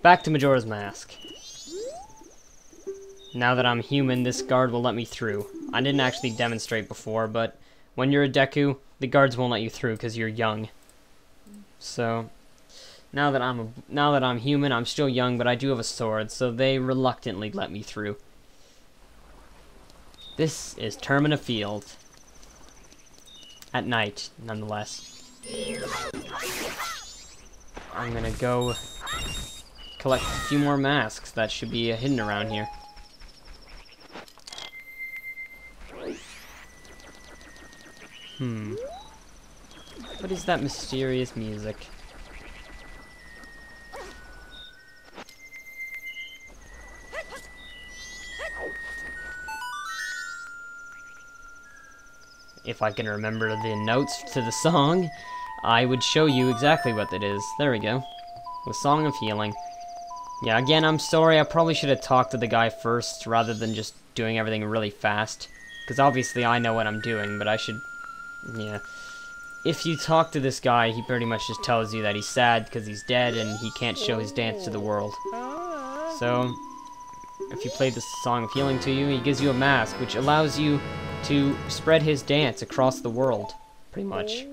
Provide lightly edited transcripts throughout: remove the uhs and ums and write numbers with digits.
back to Majora's Mask. Now that I'm human, this guard will let me through. I didn't actually demonstrate before, but when you're a Deku, the guards won't let you through because you're young. So, now that I'm human, I'm still young, but I do have a sword, so they reluctantly let me through. This is Termina Field. At night, nonetheless. I'm gonna go collect a few more masks that should be hidden around here. What is that mysterious music? If I can remember the notes to the song, I would show you exactly what it is. There we go. The Song of Healing. Yeah, again, I'm sorry. I probably should have talked to the guy first rather than just doing everything really fast. Because obviously I know what I'm doing, but I should... Yeah. If you talk to this guy, he pretty much just tells you that he's sad because he's dead and he can't show his dance to the world. So, if you play the Song of Healing to you, he gives you a mask, which allows you to spread his dance across the world, pretty much.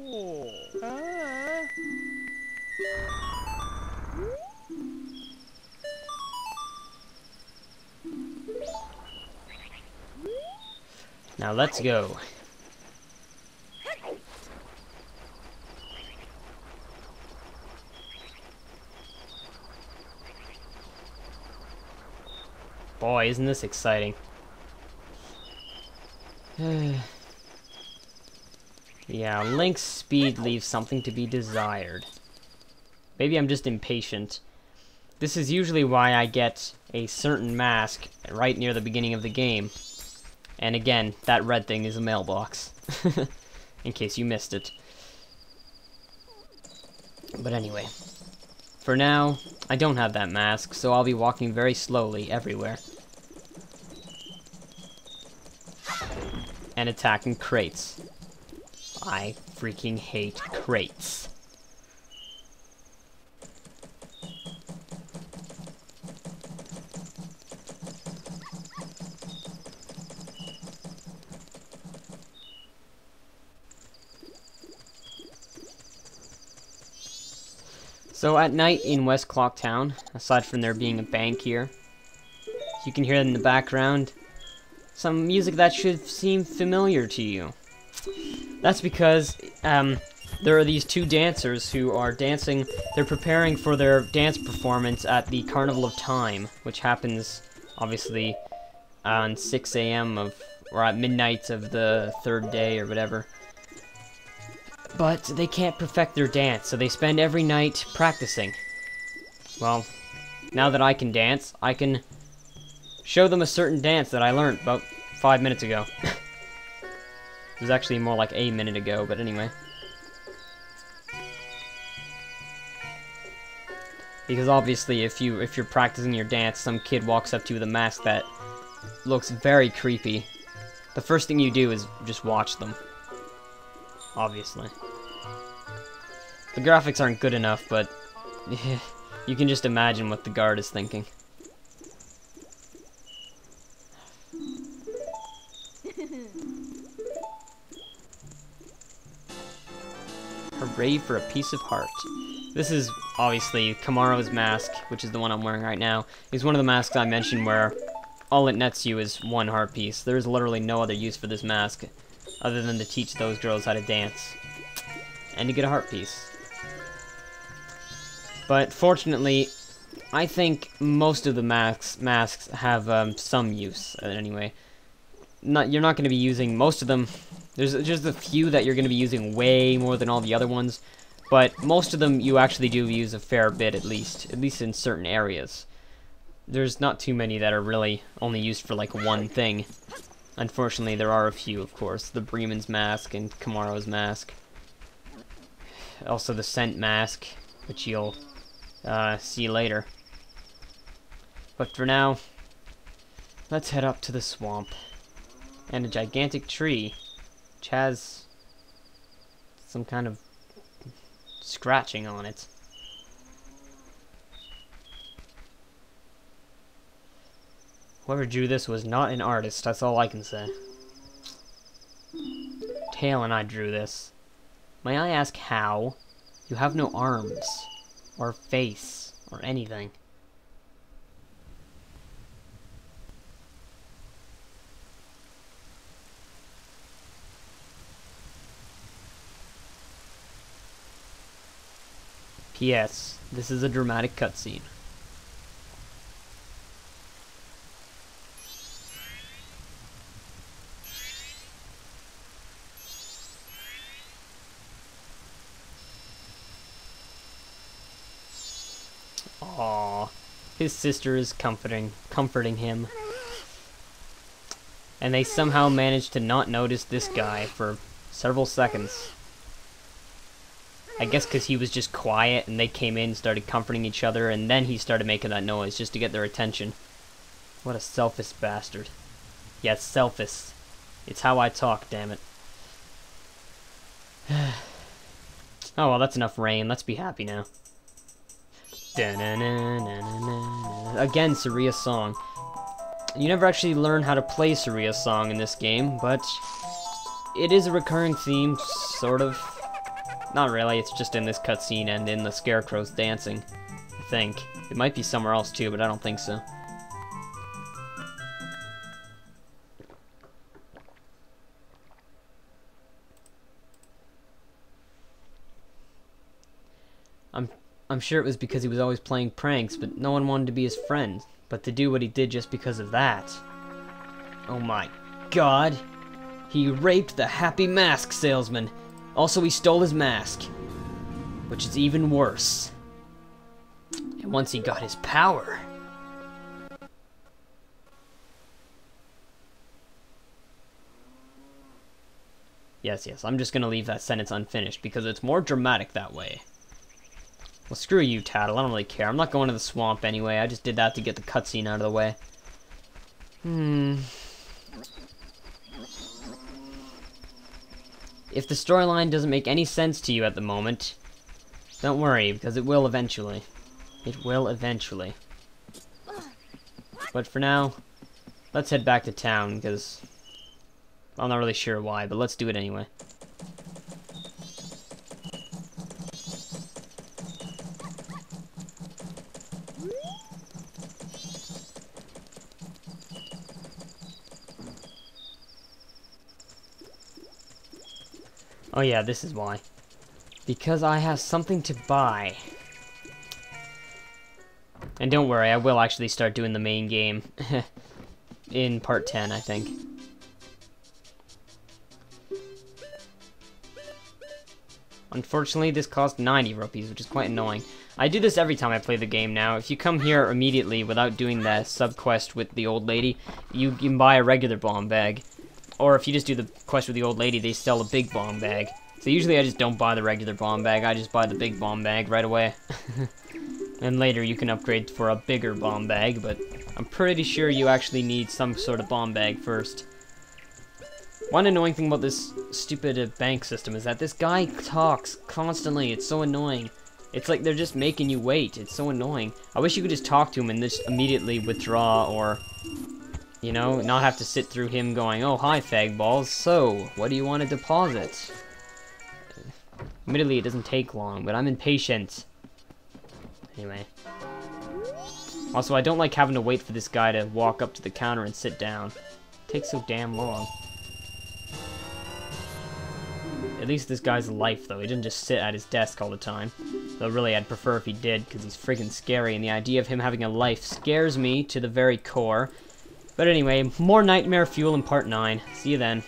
Now let's go. Boy, isn't this exciting. Yeah, Link's speed leaves something to be desired. Maybe I'm just impatient. This is usually why I get a certain mask right near the beginning of the game. And again, that red thing is a mailbox. In case you missed it. But anyway. For now, I don't have that mask, so I'll be walking very slowly everywhere. And attacking crates. I freaking hate crates. So at night in West Clock Town, aside from there being a bank here, you can hear in the background some music that should seem familiar to you. That's because there are these two dancers who are dancing. They're preparing for their dance performance at the Carnival of Time, which happens, obviously, on 6 a.m. or at midnight of the third day or whatever. But they can't perfect their dance, so they spend every night practicing. Well, now that I can dance, I can show them a certain dance that I learned about 5 minutes ago. It was actually more like a minute ago, but anyway. Because obviously, if you're practicing your dance, some kid walks up to you with a mask that looks very creepy. The first thing you do is just watch them. Obviously. The graphics aren't good enough, but you can just imagine what the guard is thinking. Hooray for a piece of heart. This is obviously Kamaro's mask, which is the one I'm wearing right now. It's one of the masks I mentioned where all it nets you is one heart piece. There's literally no other use for this mask other than to teach those girls how to dance and to get a heart piece. But fortunately, I think most of the masks have some use anyway. You're not going to be using most of them. There's just a few that you're going to be using way more than all the other ones, but most of them you actually do use a fair bit at least in certain areas. There's not too many that are really only used for like one thing. Unfortunately, there are a few, of course. The Bremen's mask and Kamaro's mask. Also the Scent mask, which you'll see later. But for now, let's head up to the swamp. And a gigantic tree, which has some kind of scratching on it. Whoever drew this was not an artist, that's all I can say. Tail and I drew this. May I ask how? You have no arms, or face, or anything. P.S. This is a dramatic cutscene. Aww. His sister is comforting him. And they somehow managed to not notice this guy for several seconds. I guess because he was just quiet and they came in, started comforting each other, and then he started making that noise just to get their attention. What a selfish bastard. Yeah, it's selfish. It's how I talk, damn it. Oh well, that's enough rain. Let's be happy now. Again, Saria's song. You never actually learn how to play Saria's song in this game, but it is a recurring theme, sort of. Not really, it's just in this cutscene and in the scarecrows dancing, I think. It might be somewhere else too, but I don't think so. I'm sure it was because he was always playing pranks, but no one wanted to be his friend. But to do what he did just because of that. Oh my god! He raped the Happy Mask salesman! Also, he stole his mask, which is even worse. And once he got his power... Yes, I'm just gonna leave that sentence unfinished, because it's more dramatic that way. Well, screw you, Tattle, I don't really care. I'm not going to the swamp anyway, I just did that to get the cutscene out of the way. If the storyline doesn't make any sense to you at the moment, don't worry, because it will eventually. It will eventually. But for now, let's head back to town, because I'm not really sure why, but let's do it anyway. Oh yeah, this is why. Because I have something to buy. And don't worry, I will actually start doing the main game. In part 10, I think. Unfortunately, this cost 90 rupees, which is quite annoying. I do this every time I play the game now. If you come here immediately without doing the sub-quest with the old lady, you can buy a regular bomb bag. Or if you just do the quest with the old lady, they sell a big bomb bag. So usually I just don't buy the regular bomb bag, I just buy the big bomb bag right away. And later you can upgrade for a bigger bomb bag, but I'm pretty sure you actually need some sort of bomb bag first. One annoying thing about this stupid bank system is that this guy talks constantly, it's so annoying. It's like they're just making you wait, it's so annoying. I wish you could just talk to him and just immediately withdraw, or... you know, not have to sit through him going, oh, hi, fag balls, so, what do you want to deposit? Admittedly, it doesn't take long, but I'm impatient. Anyway. Also, I don't like having to wait for this guy to walk up to the counter and sit down. It takes so damn long. At least this guy's a life, though. He didn't just sit at his desk all the time. Though really, I'd prefer if he did, because he's friggin' scary, and the idea of him having a life scares me to the very core. But anyway, more nightmare fuel in part 9. See you then.